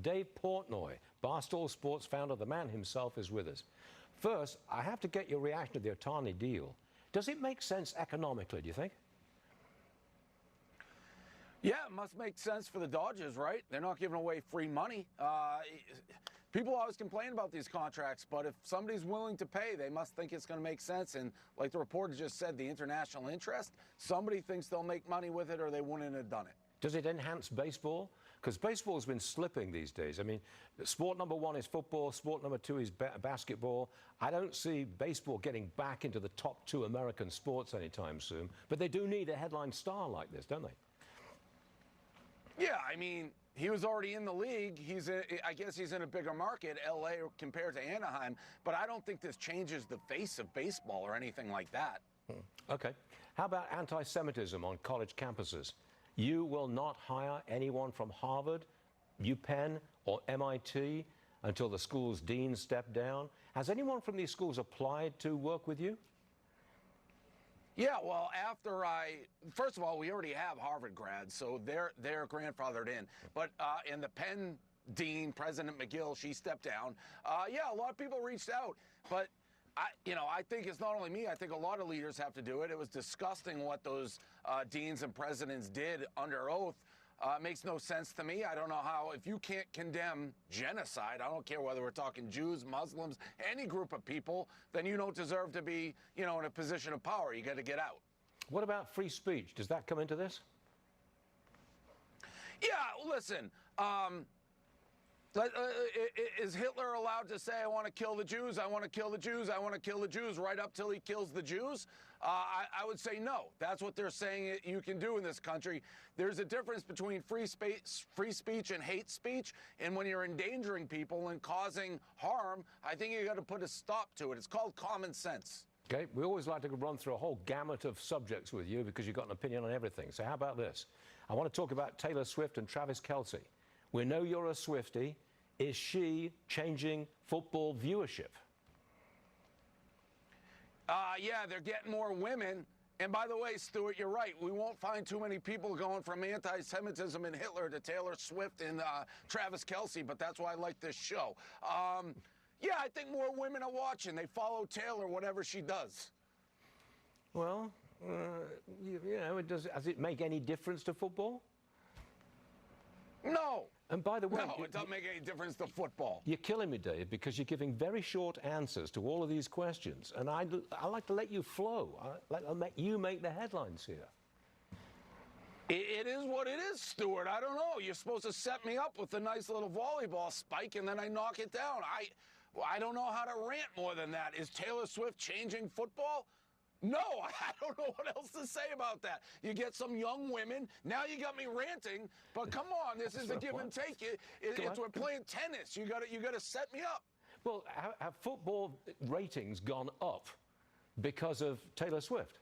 Dave Portnoy, Barstool Sports founder, the man himself, is with us. First, I have to get your reaction to the Ohtani deal. Does it make sense economically, do you think? Yeah, it must make sense for the Dodgers, right? They're not giving away free money. People always complain about these contracts, but if somebody's willing to pay, they must think it's going to make sense. And like the reporter just said, the international interest, somebody thinks they'll make money with it or they wouldn't have done it. Does it enhance baseball? Because baseball's been slipping these days. I mean, sport number one is football, sport number two is basketball. I don't see baseball getting back into the top two American sports anytime soon, but they do need a headline star like this, don't they? Yeah, I mean, he was already in the league. I guess he's in a bigger market, LA compared to Anaheim, but I don't think this changes the face of baseball or anything like that. Okay. How about anti-Semitism on college campuses? You will not hire anyone from Harvard, UPenn, or MIT until the school's deans step down. Has anyone from these schools applied to work with you? Yeah, well, first of all, we already have Harvard grads, so they're grandfathered in. But and the Penn dean, President McGill, she stepped down. Yeah, a lot of people reached out, but I think it's not only me. I think a lot of leaders have to do it. It was disgusting what those deans and presidents did under oath. Makes no sense to me. I don't know how, if you can't condemn genocide, I don't care whether we're talking Jews, Muslims, any group of people, then you don't deserve to be, in a position of power. You got to get out. What about free speech? Does that come into this? Yeah, listen. Is Hitler allowed to say, I want to kill the Jews, I want to kill the Jews, I want to kill the Jews, right up till he kills the Jews? I would say no. That's what they're saying you can do in this country. There's a difference between free speech and hate speech, and when you're endangering people and causing harm, I think you got to put a stop to it. It's called common sense. Okay, we always like to run through a whole gamut of subjects with you because you've got an opinion on everything. So how about this? I want to talk about Taylor Swift and Travis Kelce. We know you're a Swiftie. Is she changing football viewership? Yeah, they're getting more women. And by the way, Stuart, you're right. We won't find too many people going from anti-Semitism and Hitler to Taylor Swift and Travis Kelce, but that's why I like this show. Yeah, I think more women are watching. They follow Taylor, whatever she does. Well, does it make any difference to football? No. And by the way, no, it doesn't make any difference to football. You're killing me, Dave, because you're giving very short answers to all of these questions. And I like to let you flow. I'll let you make the headlines here. It is what it is, Stuart. I don't know. You're supposed to set me up with a nice little volleyball spike, and then I knock it down. I don't know how to rant more than that. Is Taylor Swift changing football? No, I don't know what else to say about that. You get some young women. Now you got me ranting. But come on, this is a give and take. We're playing tennis. You got to set me up. Well, have football ratings gone up because of Taylor Swift?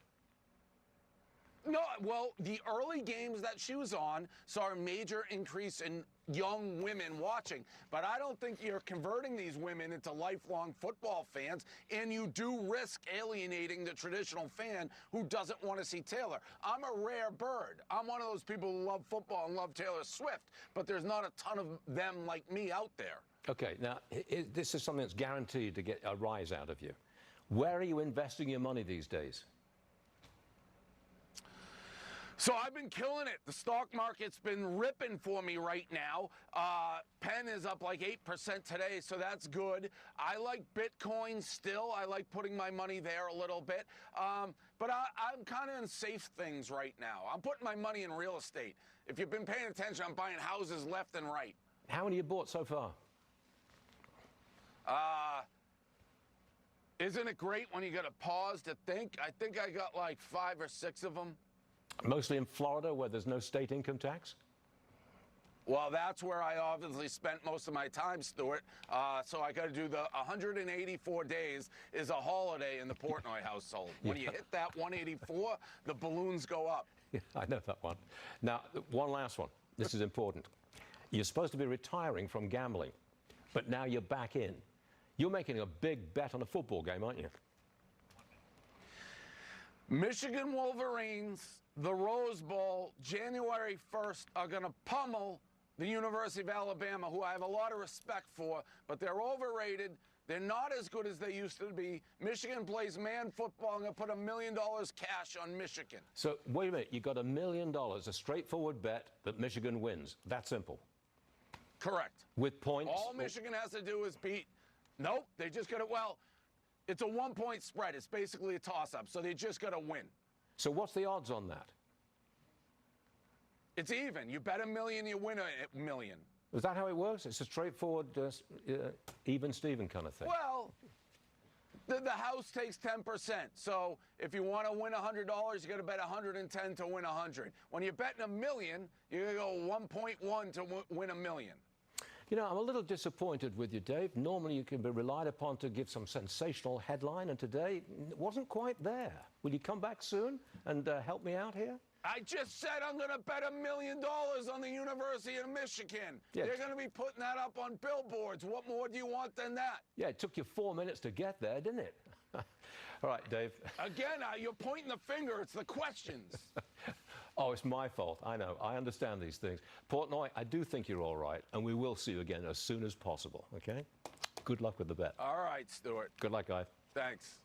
No, well, the early games that she was on saw a major increase in young women watching. But I don't think you're converting these women into lifelong football fans, and you do risk alienating the traditional fan who doesn't want to see Taylor. I'm a rare bird. I'm one of those people who love football and love Taylor Swift, but there's not a ton of them like me out there. Okay, now, this is something that's guaranteed to get a rise out of you. Where are you investing your money these days? So I've been killing it. The stock market's been ripping for me right now. Penn is up like 8% today, so that's good. I like Bitcoin still. I like putting my money there a little bit. But I'm kind of in safe things right now. I'm putting my money in real estate. If you've been paying attention, I'm buying houses left and right. How many have you bought so far? Isn't it great when you got to pause to think? I think I got like 5 or 6 of them. Mostly in Florida, where there's no state income tax? Well, that's where I obviously spent most of my time, Stuart. So I got to do the 184 days is a holiday in the Portnoy household. When you hit that 184, the balloons go up. Yeah, I know that one. Now, one last one. This is important. You're supposed to be retiring from gambling, but now you're back in. You're making a big bet on a football game, aren't you? Michigan Wolverines, the Rose Bowl, January 1st, are going to pummel the University of Alabama, who I have a lot of respect for, but they're overrated. They're not as good as they used to be. Michigan plays man football. I'm going to put $1 million cash on Michigan. So, wait a minute. You got $1 million, a straightforward bet that Michigan wins. That simple. Correct. With points? All Michigan has to do is beat. Nope, they just got to, well, it's a 1-point spread. It's basically a toss-up, so they just got to win. So what's the odds on that? It's even. You bet $1 million, you win $1 million. Is that how it works? It's a straightforward, even Steven kind of thing. Well, the house takes 10%. So if you want to win $100, you got to bet 110 to win 100. When you're betting $1 million, you got to go 1.1 to win $1 million. You know, I'm a little disappointed with you, Dave. Normally you can be relied upon to give some sensational headline, and today it wasn't quite there. Will you come back soon and help me out here? I just said I'm going to bet $1 million on the University of Michigan. Yeah. They're going to be putting that up on billboards. What more do you want than that? Yeah, it took you 4 minutes to get there, didn't it? All right, Dave. Again, you're pointing the finger. It's the questions. Oh, it's my fault. I know. I understand these things. Portnoy, I do think you're all right, and we will see you again as soon as possible, okay? Good luck with the bet. All right, Stuart. Good luck, guy. Thanks.